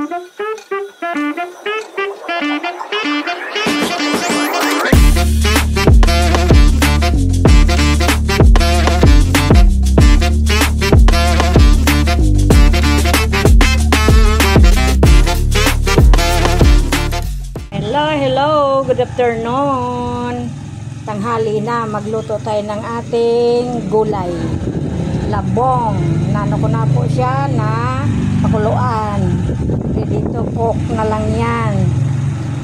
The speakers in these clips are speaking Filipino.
Hello, good afternoon. Tanghali na, magluto tayo ng ating gulay. Labong. Nano ko na po siya na pakuluan. Dito cook na lang yan.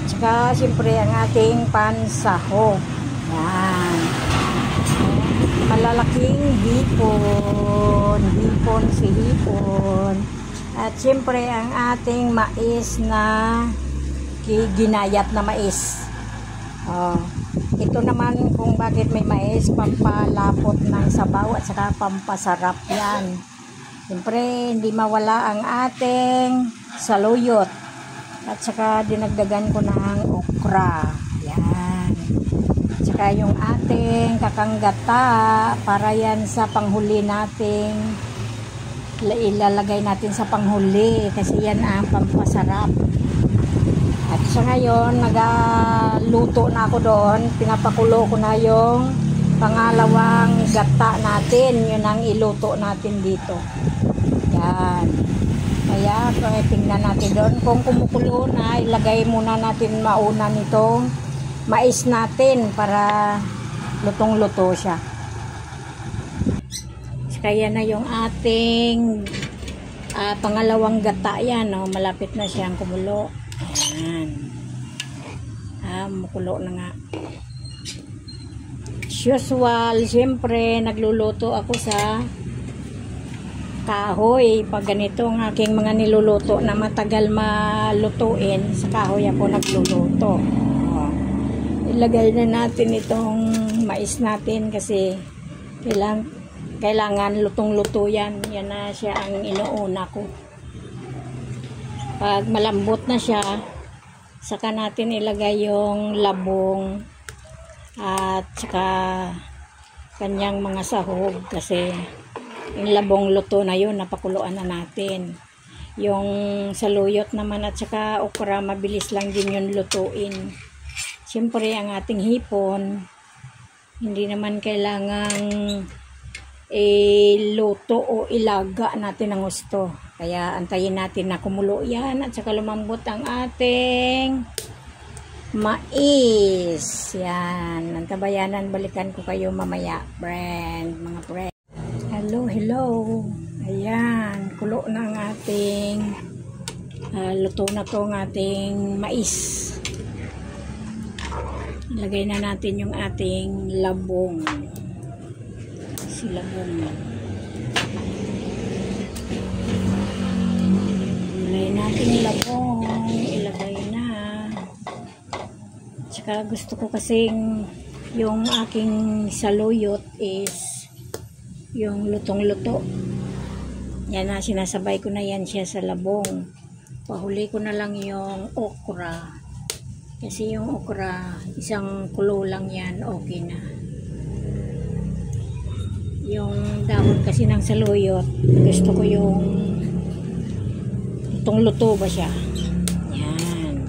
Tsaka siyempre ang ating pansahog. Yan. Malalaking hipon. Hipon si hipon. At siyempre ang ating mais na ginayat na mais. Ito naman kung bakit may mais, pampalapot ng sabaw at saka pampasarap yan. Siyempre hindi mawala ang ating saluyot at saka dinagdagan ko ng okra. Yan. At saka yung ating kakanggata para yan sa panghuli nating ilalagay natin sa panghuli kasi yan ang pampasarap. At sa ngayon, nagaluto na ako doon. Pinapakulo ko na yung pangalawang gata natin. Yun ang iluto natin dito. Yan. Kaya, tingnan natin doon. Kung kumukulo na, ilagay muna natin mauna nitong mais natin para lutong-luto siya. Kaya na yung ating pangalawang gata yan. Malapit na siyang kumulo. Ayan. Mukulo na nga. Usual, siyempre nagluluto ako sa kahoy. Pag ganito ang aking mga niluluto na matagal malutuin, sa kahoy ako nagluluto. Ilagay na natin itong mais natin kasi kailangan lutong-luto yan. Yan na siya ang inuuna ko. Pag malambot na siya, saka natin ilagay yung labong at saka kanyang mga sahog kasi yung labong luto na yun, napakuluan na natin. Yung saluyot naman at saka okra, mabilis lang din yun lutuin. Siyempre, ang ating hipon, hindi naman kailangang luto o ilaga natin ng gusto. Kaya antayin natin na kumulo yan at saka lumambot ang ating mais. Yan. Nantabayanan, balikan ko kayo mamaya. Mga friend. Hello. Ayan. Kulo na ang ating luto na to ang ating mais. Ilagay na natin yung ating labong. Labong. Ilagay natin labong. Ilagay na. Tsaka gusto ko kasing yung aking saluyot is yung lutong-luto. Yan na, sinasabay ko na yan siya sa labong. Pahuli ko na lang yung okra. Kasi yung okra, isang kulo lang yan, okay na. Yung dahon kasi ng saluyot, gusto ko yung itong luto ba siya. Yan.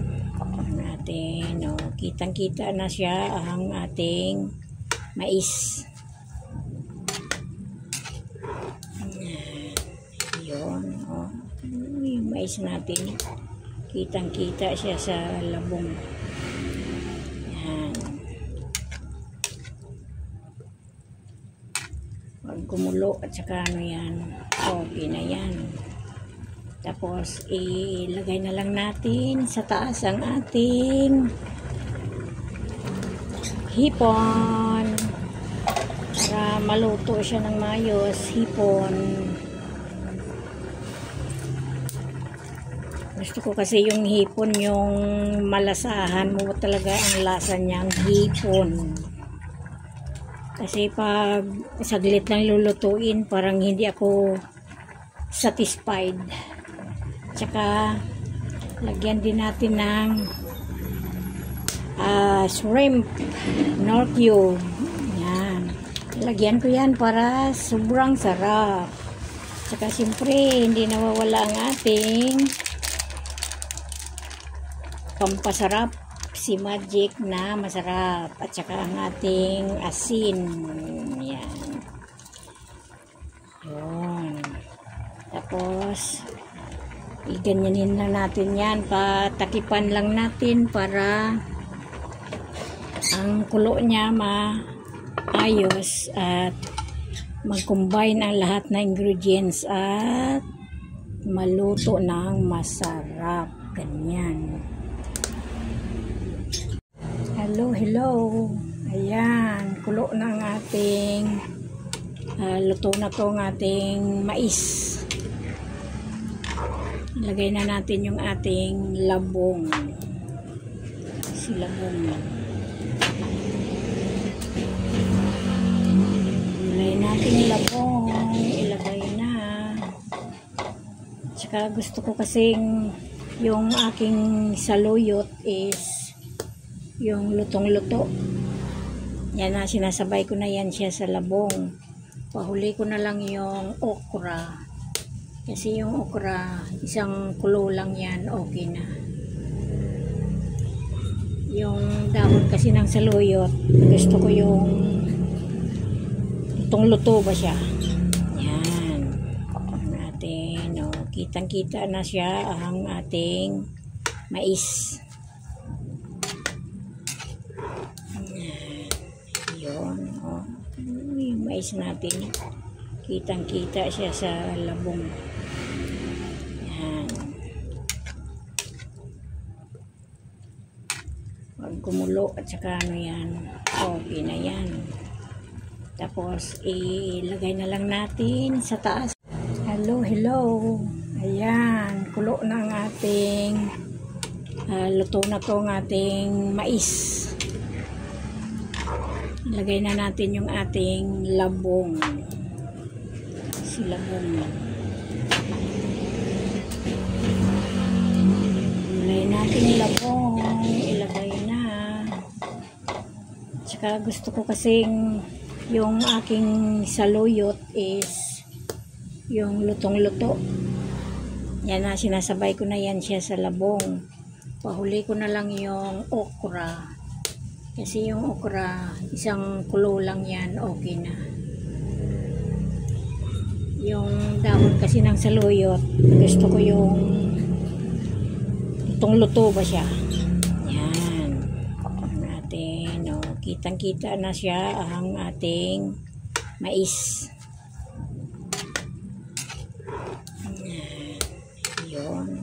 Natin, kitang-kita na siya ang ating mais. Yun, yung mais natin, kitang-kita siya sa labong. Yan. Kumulo at saka yan, okay na yan. Tapos ilagay na lang natin sa taas ang ating hipon para maluto siya ng maayos. Hipon, gusto ko kasi yung hipon, yung malasahan mo talaga ang lasa niyang hipon. Kasi pag saglit lang lulutuin, parang hindi ako satisfied. Tsaka, lagyan din natin ng shrimp, Norcue. Yan. Lagyan ko yan para sobrang sarap. Tsaka, siyempre, hindi nawawala ang ating pampasarap, si Magic na masarap, at saka ang ating asin. Yan. Yun. Tapos iganyanin lang natin yan, patakipan lang natin para ang kulo niya maayos at mag-combine ang lahat na ingredients at maluto ng masarap. Ganyan. Hello. Ayan, kulo na ang ating luto na to ang ating mais. Ilagay na natin yung ating labong. Si labong. Ilagay natin yung labong. Ilagay na. Tsaka gusto ko kasing yung aking saluyot is yung lutong-luto. Yan na, sinasabay ko na yan siya sa labong. Pahuli ko na lang yung okra. Kasi yung okra, isang kulo lang yan, okay na. Yung dahon kasi ng saluyot, gusto ko yung lutong-luto ba siya. Yan. Ang ating, kitang-kita na siya ang ating mais. Yun, yung mais natin, kitang-kita siya sa labong. Yan. Pag kumulo at saka yan, okay na yan. Tapos ilagay na lang natin sa taas. Hello. Ayan, kulo na ang ating luto na to ang ating mais. Ilagay na natin yung ating labong. Si labong. Ilagay natin yung labong. Ilagay na. Tsaka gusto ko kasing yung aking saluyot is yung lutong-luto. Yan na, sinasabay ko na yan siya sa labong. Pahuli ko na lang yung okra. Kasi yung okra, isang kulo lang yan, okay na. Yung dahon kasi ng saluyot, gusto ko yung lutong-luto ba siya. Yan. Ang ating, kitang-kita na siya ang ating mais. Yun.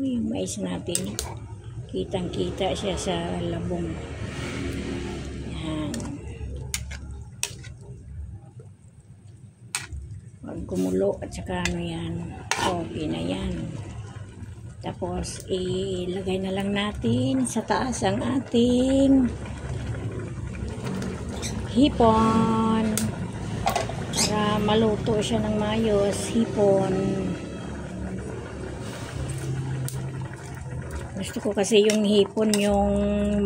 Yung mais natin, kitang-kita siya sa labong. Yan. Pag kumulo at saka yan, okay na yan. Tapos ilagay na lang natin sa taas ang ating hipon para maluto siya ng maayos. Hipon. Gusto ko kasi yung hipon, yung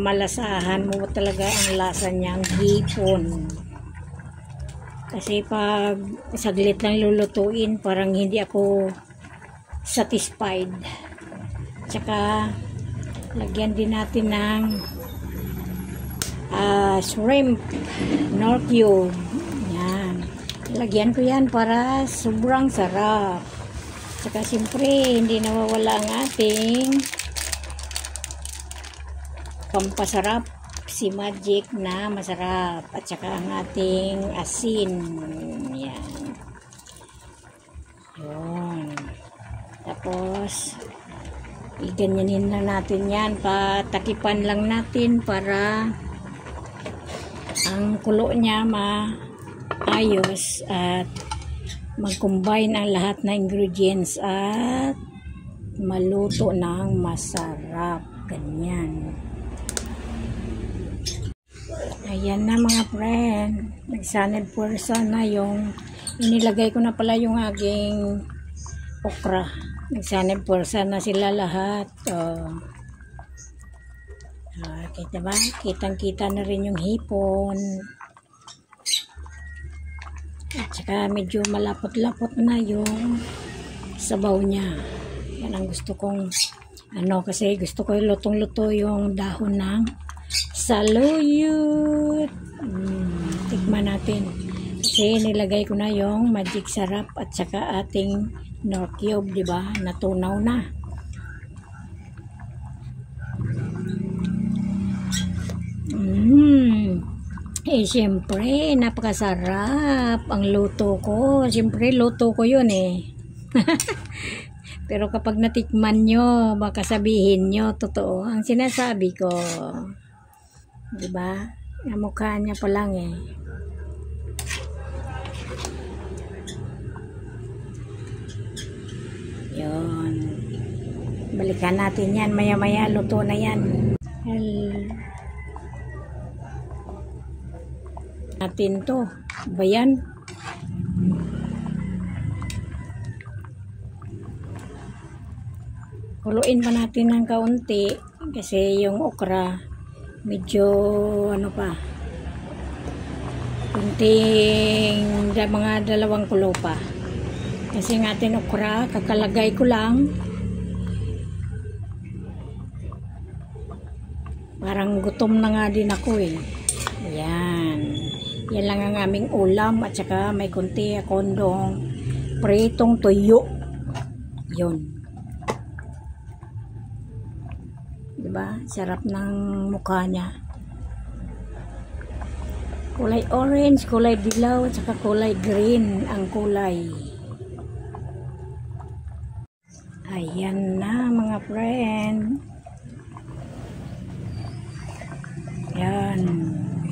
malasahan mo talaga ang lasa niyang hipon. Kasi pag saglit lang lulutuin, parang hindi ako satisfied. Tsaka lagyan din natin ng shrimp nor cube. Yan. Lagyan ko yan para sobrang sarap. Tsaka siyempre hindi nawawala ang ating pampasarap, si Magic na masarap, at saka ang ating asin. Yan. Yun. Tapos iganyanin lang natin yan, patakipan lang natin para ang kulo niya maayos at mag-combine ang lahat na ingredients at maluto ng masarap. Ganyan. Ayan na mga friend, nagsanib pursa na yung inilagay ko na pala yung aking okra. Nagsanib pursa na sila lahat. Kita ba? Kitang-kita na rin yung hipon. At saka medyo malapot-lapot na yung sabaw niya. Yan ang gusto kong Kasi gusto ko lutong-luto yung dahon ng saluyot. Tikman natin. Kasi nilagay ko na yung magic sarap at saka ating Knorr cube, di ba? Natunaw na. Siyempre, napakasarap ang luto ko. Siyempre, luto ko yun Pero kapag natikman nyo, baka sabihin nyo, totoo ang sinasabi ko. Diba? Ang mukha niya pa lang Yun. Balikan natin yan. Maya-maya, luto na yan. Natin to. Ba yan? Kuluin pa natin ng kaunti kasi yung okra medyo kunting mga 2 kulo pa. Kasi ng ating okra, kakalagay ko lang. Parang gutom na nga din ako Yan. Yan lang ang aming ulam at saka may kunti akong pritong tuyo. Yun. Diba? Sarap ng mukha niya. Kulay orange, kulay dilaw, at saka kulay green ang kulay. Ayan na mga friend. Yan.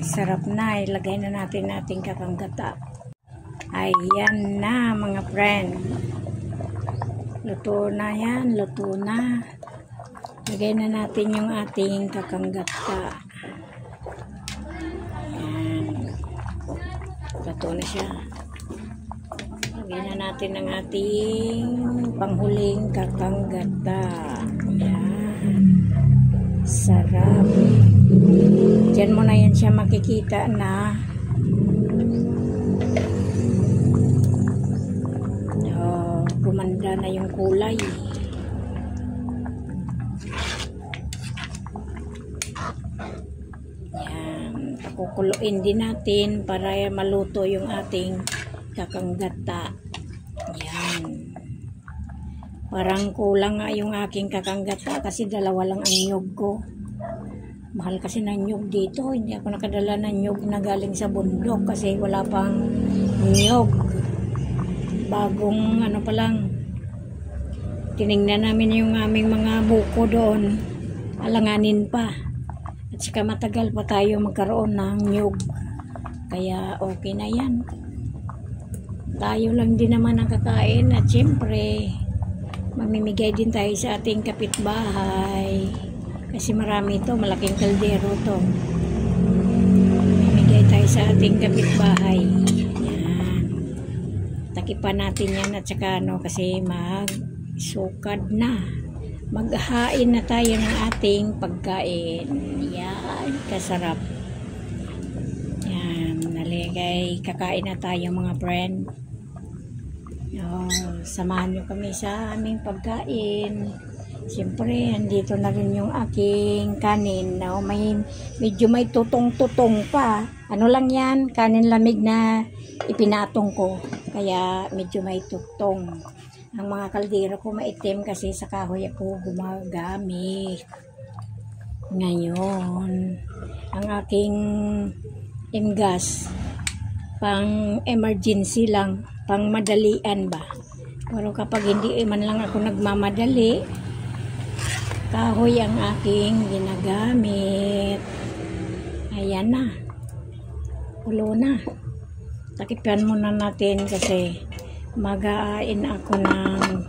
Sarap na. Ilagay na natin ating kakanggata. Ayan na mga friend. Luto na yan. Luto na. Lagay na natin yung ating kakanggata. Ayan. Luto na siya. Lagay na natin ang ating panghuling kakanggata. Ayan. Sarap. Diyan mo na yan siya makikita na gumanda na yung kulay. Yan. Pakukuluin din natin para maluto yung ating kakanggata. Yan. Parang kulang nga yung aking kakanggata kasi 2 lang ang nyug ko. Mahal kasi ng nyug dito. Hindi ako nakadala ng nyug na galing sa bundok kasi wala pang nyug. Bagong pa lang. Tinignan namin yung aming mga buko doon. Alanganin pa. At saka matagal pa tayo magkaroon ng nyug. Kaya okay na yan. Tayo lang din naman ang kakain at syempre mamimigay din tayo sa ating kapitbahay. Kasi marami ito, malaking kaldero to. Mamimigay tayo sa ating kapitbahay. Yan. Takipan natin yan at saka kasi magsukad na. Maghain na tayo ng ating pagkain. Yan, kasarap. Yan, naligay. Kakain na tayo mga friend. Samahan nyo kami sa aming pagkain. Siyempre, andito na rin yung aking kanin. Medyo may tutong-tutong pa. Ano lang yan? Kanin lamig na ipinatong ko. Kaya medyo may tutong. Ang mga kaldero ko maitim kasi sa kahoy ako gumagamit. Ngayon, ang aking imgas, pang emergency lang, pang madalian ba. Pero kapag hindi man lang ako nagmamadali, kahoy ang aking ginagamit. Ayan na. Ulo na. Takipan muna natin kasi mag-aain ako ng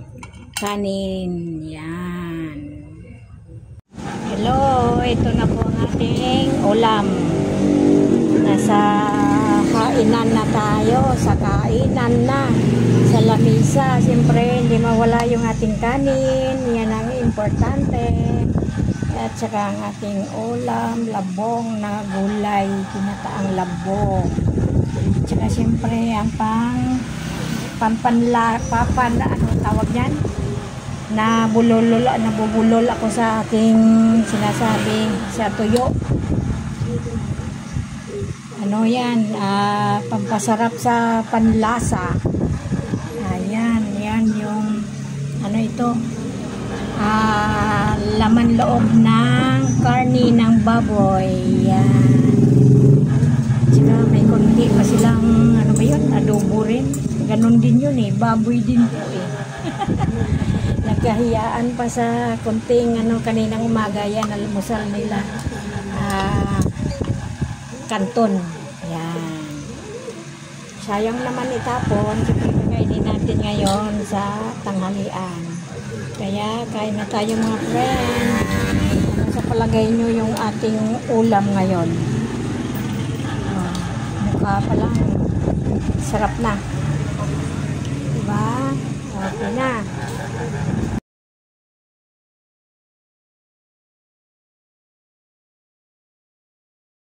kanin. Yan. Hello. Ito na po ang ating ulam. Nasa kainan na tayo. Sa kainan na. Sa lamisa. Siyempre, hindi mawala yung ating kanin. Yan ang importante. At saka ang ating ulam, labong na gulay, kinataang labong. At saka siyempre ang ano tawag yan? nabubulol ako sa aking sinasabi sa tuyo. Ano yan, pampasarap sa panlasa. Ayan, yan yung ano ito, laman loob ng karni ng baboy. Yan. Saka may konti pa silang ano ba yun, adobo rin. Ganon din yun eh, baboy din po eh. Nagkahiyaan pa sa konting ano kaninang umaga yan, almusal nila. Kanton. Yan. Sayang naman itapon. Kainin natin ngayon sa tanghalian. Kaya kain na tayo mga friend. Ano sa palagay nyo yung ating ulam ngayon? Mukha pa lang. Sarap na. Diba? Okay na.